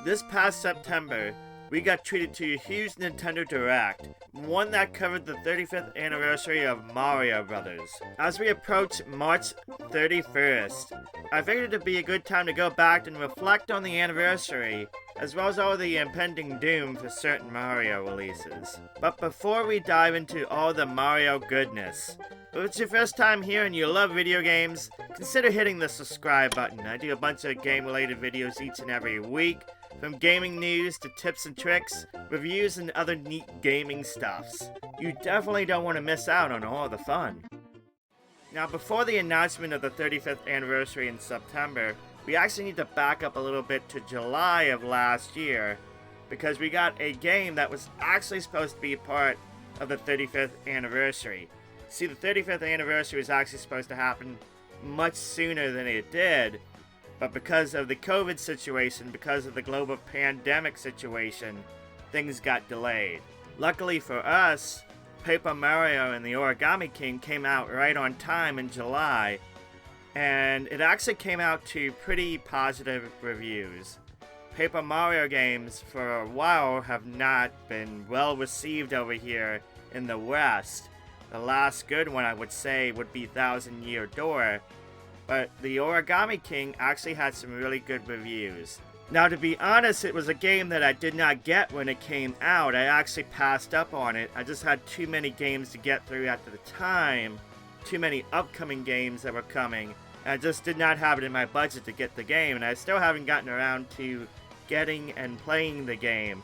This past September, we got treated to a huge Nintendo Direct, one that covered the 35th anniversary of Mario Brothers. As we approach March 31st, I figured it'd be a good time to go back and reflect on the anniversary, as well as all the impending doom for certain Mario releases. But before we dive into all the Mario goodness, if it's your first time here and you love video games, consider hitting the subscribe button. I do a bunch of game-related videos each and every week, from gaming news to tips and tricks, reviews, and other neat gaming stuffs. You definitely don't want to miss out on all the fun. Now, before the announcement of the 35th anniversary in September, we actually need to back up a little bit to July of last year, because we got a game that was actually supposed to be part of the 35th anniversary. See, the 35th anniversary was actually supposed to happen much sooner than it did, but because of the COVID situation, because of the global pandemic situation, things got delayed. Luckily for us, Paper Mario and the Origami King came out right on time in July, and it actually came out to pretty positive reviews. Paper Mario games for a while have not been well received over here in the West. The last good one I would say would be Thousand Year Door, but the Origami King actually had some really good reviews. Now, to be honest, it was a game that I did not get when it came out. I actually passed up on it. I just had too many games to get through at the time, too many upcoming games that were coming, and I just did not have it in my budget to get the game, and I still haven't gotten around to getting and playing the game,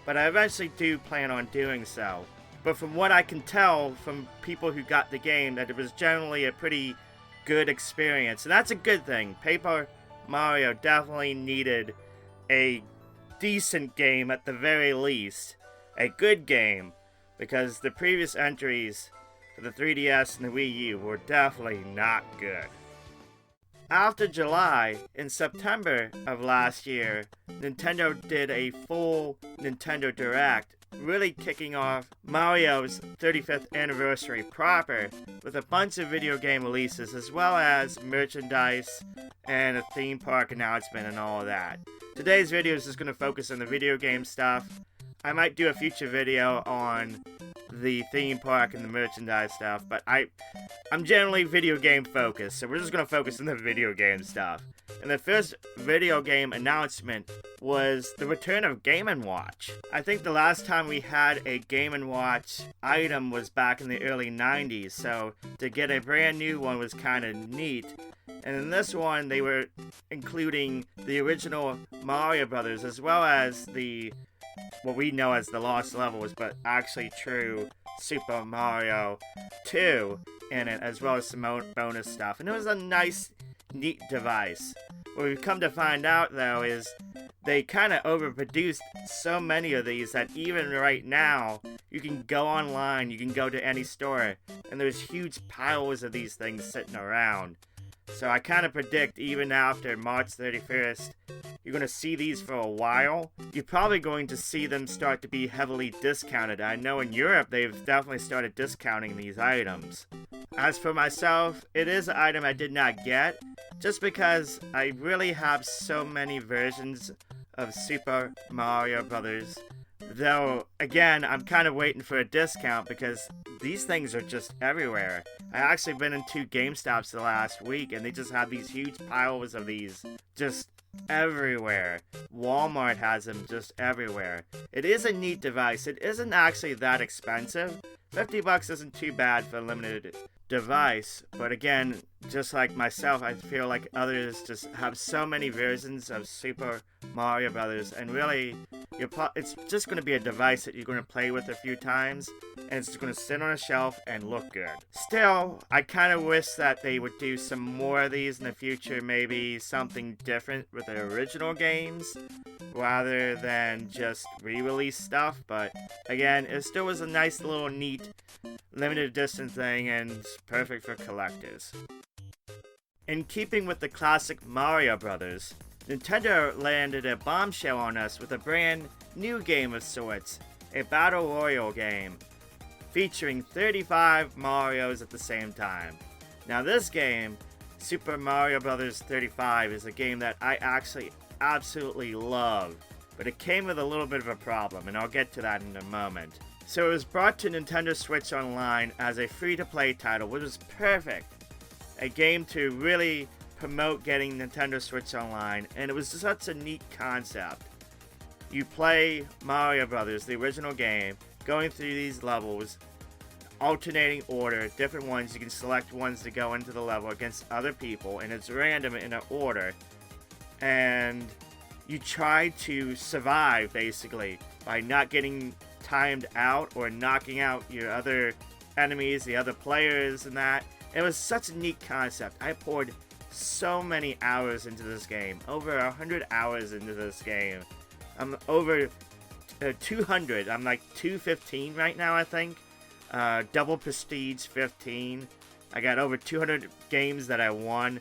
but I eventually do plan on doing so. But from what I can tell from people who got the game, that it was generally a pretty good experience, and that's a good thing. Paper Mario definitely needed a decent game at the very least, a good game, because the previous entries for the 3DS and the Wii U were definitely not good. After July, in September of last year, Nintendo did a full Nintendo Direct, really kicking off Mario's 35th anniversary proper, with a bunch of video game releases as well as merchandise and a theme park announcement and all of that. Today's video is just going to focus on the video game stuff. I might do a future video on the theme park and the merchandise stuff, but I'm generally video game focused, so we're just going to focus on the video game stuff. And the first video game announcement was the return of Game & Watch. I think the last time we had a Game & Watch item was back in the early 90s, so to get a brand new one was kind of neat. And in this one, they were including the original Mario Brothers, as well as what we know as the Lost Levels, but actually true Super Mario 2 in it, as well as some bonus stuff. And it was a nice, neat device. What we've come to find out, though, is they kind of overproduced so many of these that even right now, you can go online, you can go to any store, and there's huge piles of these things sitting around. So I kind of predict even after March 31st, you're going to see these for a while. You're probably going to see them start to be heavily discounted. I know in Europe they've definitely started discounting these items. As for myself, it is an item I did not get, just because I really have so many versions of Super Mario Brothers. Though, again, I'm kind of waiting for a discount because these things are just everywhere. I actually been in 2 GameStops the last week and they just have these huge piles of these just everywhere. Walmart has them just everywhere. It is a neat device. It isn't actually that expensive. $50 isn't too bad for a limited device, but again, just like myself, I feel like others just have so many versions of Super Mario Brothers, and really, it's just going to be a device that you're going to play with a few times, and it's just going to sit on a shelf and look good. Still, I kind of wish that they would do some more of these in the future, maybe something different with the original games, rather than just re-release stuff, but again, it still was a nice little neat limited edition thing and perfect for collectors. In keeping with the classic Mario Brothers, Nintendo landed a bombshell on us with a brand new game of sorts, a Battle Royale game, featuring 35 Marios at the same time. Now this game, Super Mario Bros. 35, is a game that I actually absolutely love. but it came with a little bit of a problem, and I'll get to that in a moment. So it was brought to Nintendo Switch Online as a free-to-play title, which was perfect. A game to really promote getting Nintendo Switch Online, and it was such a neat concept. You play Mario Brothers, the original game, going through these levels, alternating order, different ones. You can select ones to go into the level against other people, and it's random in an order. And you try to survive, basically, by not getting timed out or knocking out your other enemies, the other players, and that. It was such a neat concept. I poured so many hours into this game. Over 100 hours into this game. I'm over 200. I'm like 215 right now, I think. Double Prestige 15. I got over 200 games that I won.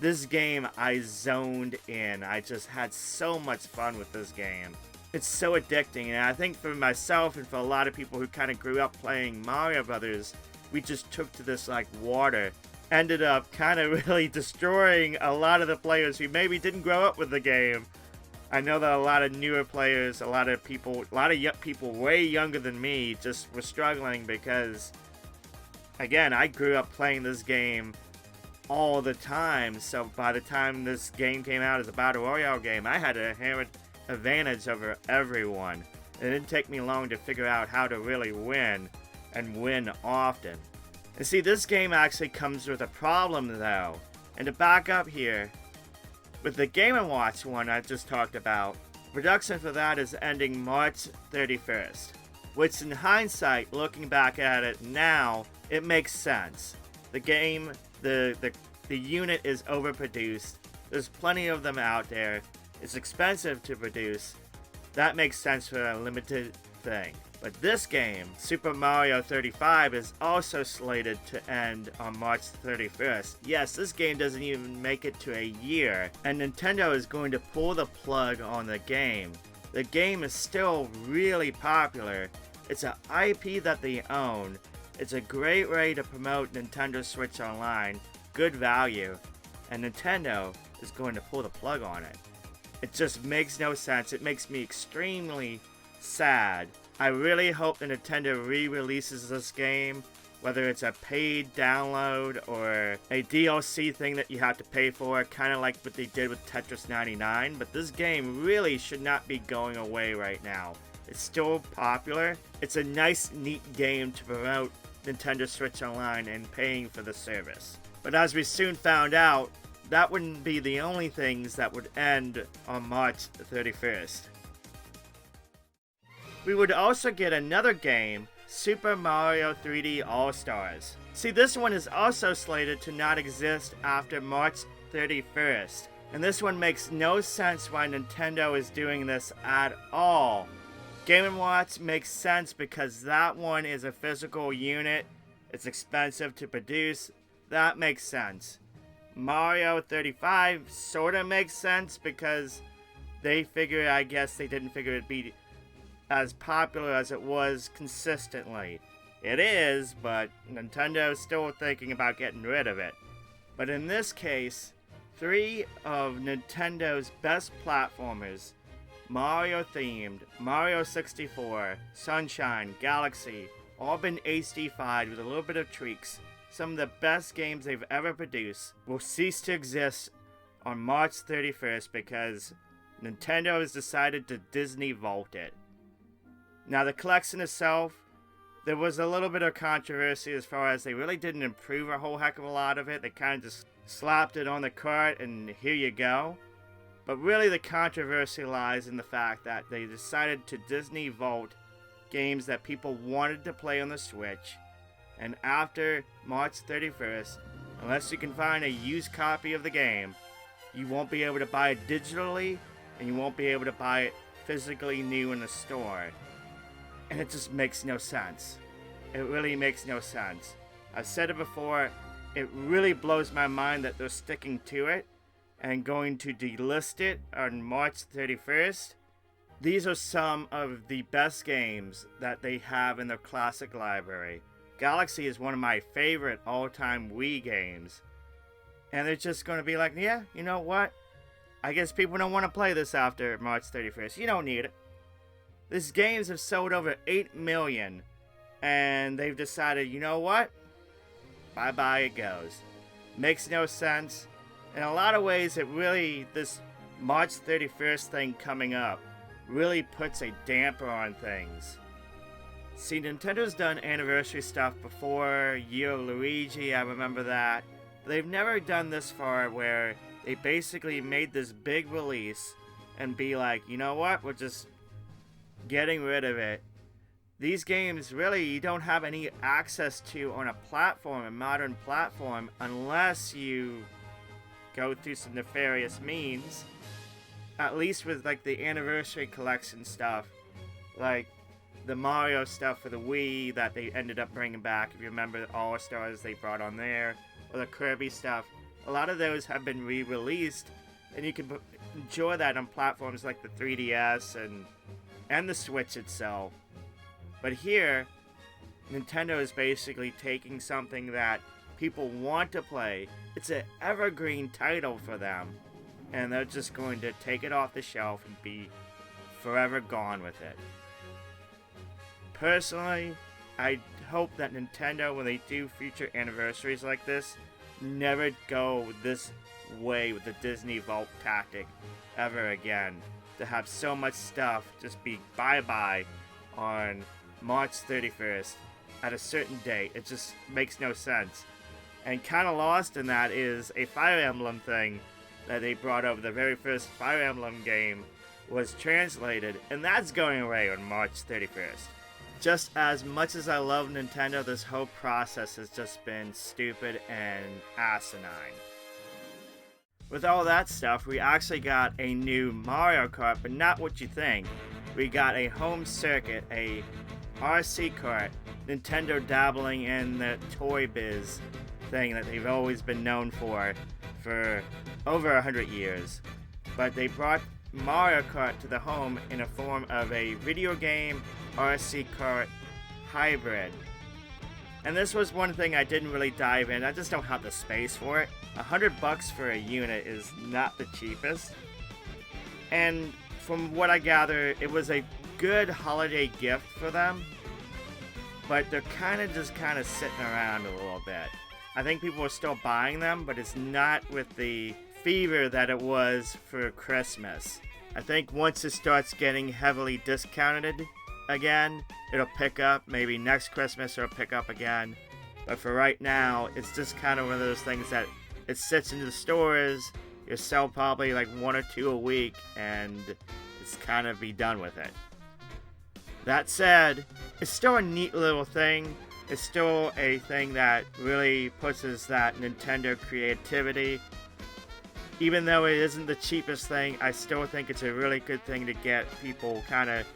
This game I zoned in. I just had so much fun with this game. It's so addicting, and I think for myself and for a lot of people who kind of grew up playing Mario Brothers, we just took to this like water. Ended up kind of really destroying a lot of the players who maybe didn't grow up with the game. I know that a lot of newer players, a lot of people way younger than me just were struggling because, again, I grew up playing this game all the time. So by the time this game came out as a Battle Royale game, I had a hammered advantage over everyone. It didn't take me long to figure out how to really win, and win often. And see, this game actually comes with a problem though. And to back up here, with the Game & Watch one I just talked about, production for that is ending March 31st. Which in hindsight, looking back at it now, it makes sense. The game, the unit is overproduced. There's plenty of them out there. It's expensive to produce. That makes sense for a limited thing. But this game, Super Mario 35, is also slated to end on March 31st. Yes, this game doesn't even make it to a year, and Nintendo is going to pull the plug on the game. The game is still really popular. It's an IP that they own. It's a great way to promote Nintendo Switch Online, good value, and Nintendo is going to pull the plug on it. It just makes no sense. It makes me extremely sad. I really hope that Nintendo re-releases this game, whether it's a paid download or a DLC thing that you have to pay for, kind of like what they did with Tetris 99, but this game really should not be going away right now. It's still popular. It's a nice, neat game to promote Nintendo Switch Online and paying for the service. But as we soon found out, that wouldn't be the only things that would end on March 31st. We would also get another game, Super Mario 3D All-Stars. See, this one is also slated to not exist after March 31st. And this one makes no sense why Nintendo is doing this at all. Game & Watch makes sense because that one is a physical unit. It's expensive to produce. That makes sense. Mario 35 sorta makes sense because they figure, I guess they didn't figure it'd be as popular as it was consistently. It is, but Nintendo's still thinking about getting rid of it. But in this case, 3 of Nintendo's best platformers, Mario themed, Mario 64, Sunshine, Galaxy, all been HD-fied with a little bit of tweaks. Some of the best games they've ever produced will cease to exist on March 31st because Nintendo has decided to Disney Vault it. Now, the collection itself, there was a little bit of controversy as far as they really didn't improve a whole heck of a lot of it. They kind of just slapped it on the cart and here you go. But really the controversy lies in the fact that they decided to Disney Vault games that people wanted to play on the Switch. And after March 31st, unless you can find a used copy of the game, you won't be able to buy it digitally and you won't be able to buy it physically new in the store. And it just makes no sense. It really makes no sense. I've said it before, it really blows my mind that they're sticking to it and going to delist it on March 31st. These are some of the best games that they have in their classic library. Galaxy is one of my favorite all-time Wii games. And they're just going to be like, yeah, you know what? I guess people don't want to play this after March 31st. You don't need it. These games have sold over 8 million, and they've decided, you know what? Bye-bye it goes. Makes no sense. In a lot of ways, this March 31st thing coming up really puts a damper on things. See, Nintendo's done anniversary stuff before, Year of Luigi, I remember that. They've never done this far where they basically made this big release and be like, you know what, we're just getting rid of it. These games really you don't have any access to on a modern platform, unless you go through some nefarious means. At least with like the anniversary collection stuff, like the Mario stuff for the Wii that they ended up bringing back. If you remember the All-Stars they brought on there, or the Kirby stuff, a lot of those have been re-released, and you can enjoy that on platforms like the 3DS and the Switch itself. But here, Nintendo is basically taking something that people want to play. It's an evergreen title for them, and they're just going to take it off the shelf and be forever gone with it. Personally, I hope that Nintendo, when they do future anniversaries like this, never go this way with the Disney Vault tactic ever again. To have so much stuff just be bye-bye on March 31st at a certain date. It just makes no sense. And kind of lost in that is a Fire Emblem thing that they brought over. The very first Fire Emblem game was translated, and that's going away on March 31st. Just as much as I love Nintendo, this whole process has just been stupid and asinine. With all that stuff, we actually got a new Mario Kart, but not what you think. We got a home circuit, a RC kart, Nintendo dabbling in the toy biz thing that they've always been known for over 100 years. But they brought Mario Kart to the home in a form of a video game RC kart hybrid. And this was one thing I didn't really dive in. I just don't have the space for it. $100 for a unit is not the cheapest. And from what I gather, it was a good holiday gift for them. But they're kind of sitting around a little bit. I think people are still buying them, but it's not with the fever that it was for Christmas. I think once it starts getting heavily discounted again, it'll pick up. Maybe next Christmas it'll pick up again. But for right now, it's just kind of one of those things that it sits in the stores. You sell probably like 1 or 2 a week, and it's kind of be done with it. That said, it's still a neat little thing. It's still a thing that really pushes that Nintendo creativity. Even though it isn't the cheapest thing, I still think it's a really good thing to get people kind of,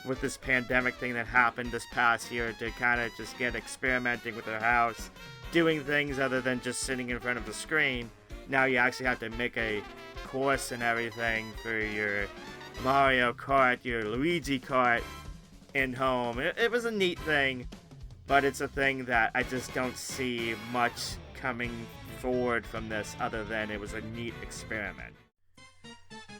with this pandemic thing that happened this past year, to kind of just get experimenting with their house, doing things other than just sitting in front of the screen. Now you actually have to make a course and everything for your Mario Kart, your Luigi Kart in home. It was a neat thing, but it's a thing that I just don't see much coming forward from this other than it was a neat experiment.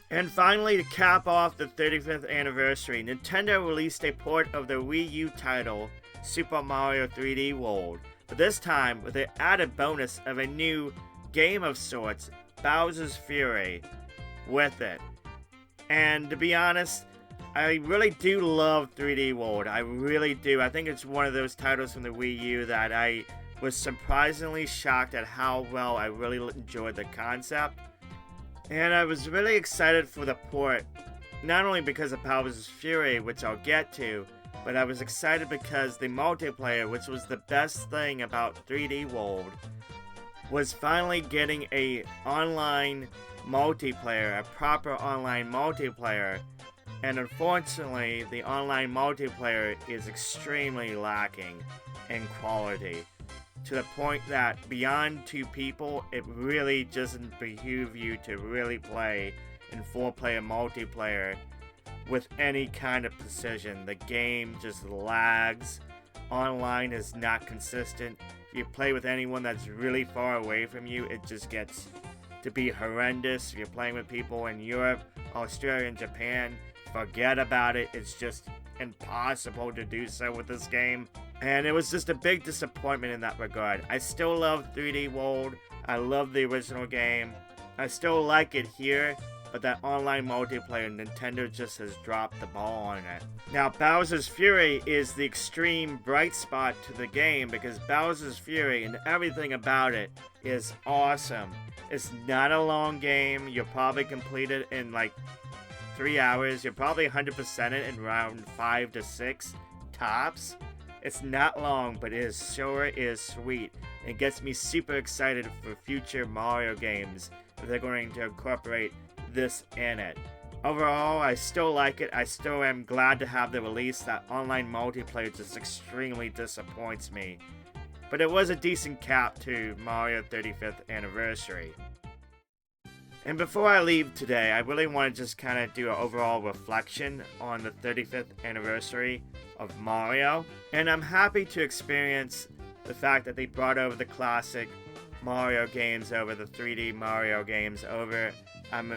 And finally, to cap off the 35th anniversary, Nintendo released a port of the Wii U title, Super Mario 3D World, but this time with the added bonus of a new game of sorts, Bowser's Fury, with it. And to be honest, I really do love 3D World. I really do. I think it's one of those titles from the Wii U that I was surprisingly shocked at how well I really enjoyed the concept. And I was really excited for the port, not only because of Bowser's Fury, which I'll get to, but I was excited because the multiplayer, which was the best thing about 3D World, was finally getting a online multiplayer, a proper online multiplayer. And unfortunately, the online multiplayer is extremely lacking in quality, to the point that beyond 2 people, it really doesn't behoove you to really play in 4-player multiplayer with any kind of precision. The game just lags. Online is not consistent. If you play with anyone that's really far away from you, it just gets to be horrendous. If you're playing with people in Europe, Australia, and Japan, forget about it. It's just impossible to do so with this game. And it was just a big disappointment in that regard. I still love 3D World. I love the original game. I still like it here, but that online multiplayer, Nintendo just has dropped the ball on it. Now, Bowser's Fury is the extreme bright spot to the game because Bowser's Fury and everything about it is awesome. It's not a long game. You'll probably complete it in like 3 hours. You'll probably 100% it in around 5 to 6 tops. It's not long, but it sure is sweet. It gets me super excited for future Mario games if they're going to incorporate this in it. Overall, I still like it. I still am glad to have the release. That online multiplayer just extremely disappoints me. But it was a decent cap to Mario 35th Anniversary. And before I leave today, I really want to just kind of do an overall reflection on the 35th anniversary of Mario. And I'm happy to experience the fact that they brought over the classic Mario games over, the 3D Mario games over. I'm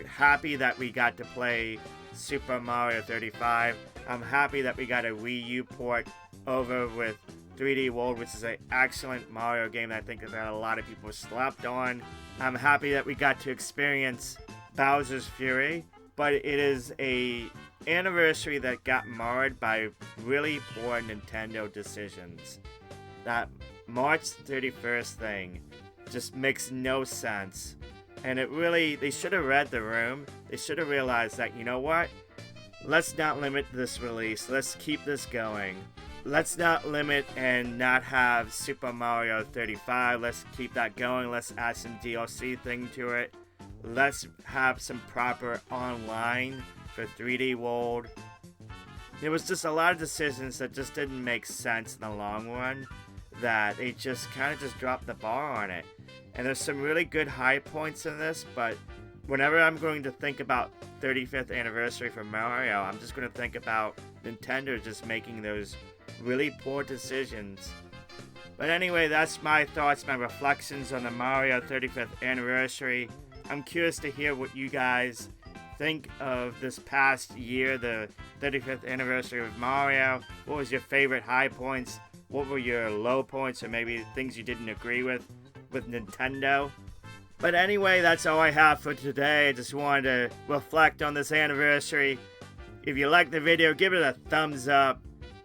happy that we got to play Super Mario 35. I'm happy that we got a Wii U port over with 3D World, which is an excellent Mario game that I think that a lot of people slept on. I'm happy that we got to experience Bowser's Fury, but it is a anniversary that got marred by really poor Nintendo decisions. That March 31st thing just makes no sense. And it really, they should have read the room. They should have realized that, you know what? Let's not limit this release. Let's keep this going. Let's not limit and not have Super Mario 35. Let's keep that going. Let's add some DLC thing to it. Let's have some proper online for 3D World. There was just a lot of decisions that just didn't make sense in the long run, that they just kind of just dropped the bar on it. And there's some really good high points in this, but whenever I'm going to think about 35th anniversary for Mario, I'm just going to think about Nintendo just making those really poor decisions. But anyway, that's my thoughts, my reflections on the Mario 35th anniversary. I'm curious to hear what you guys think of this past year, the 35th anniversary of Mario. What was your favorite high points? What were your low points, or maybe things you didn't agree with Nintendo? But anyway, that's all I have for today. I just wanted to reflect on this anniversary. If you liked the video, give it a thumbs up.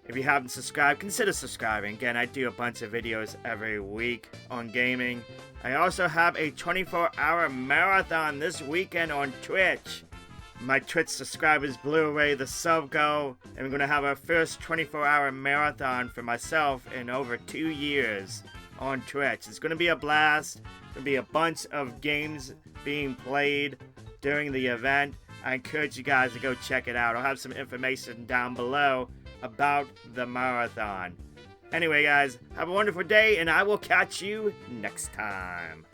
If you haven't subscribed, consider subscribing. Again, I do a bunch of videos every week on gaming. I also have a 24-hour marathon this weekend on Twitch. My Twitch subscribers blew away the sub goal, and we're going to have our first 24-hour marathon for myself in over 2 years on Twitch. It's going to be a blast. There'll be a bunch of games being played during the event. I encourage you guys to go check it out. I'll have some information down below about the marathon. Anyway, guys, have a wonderful day, and I will catch you next time.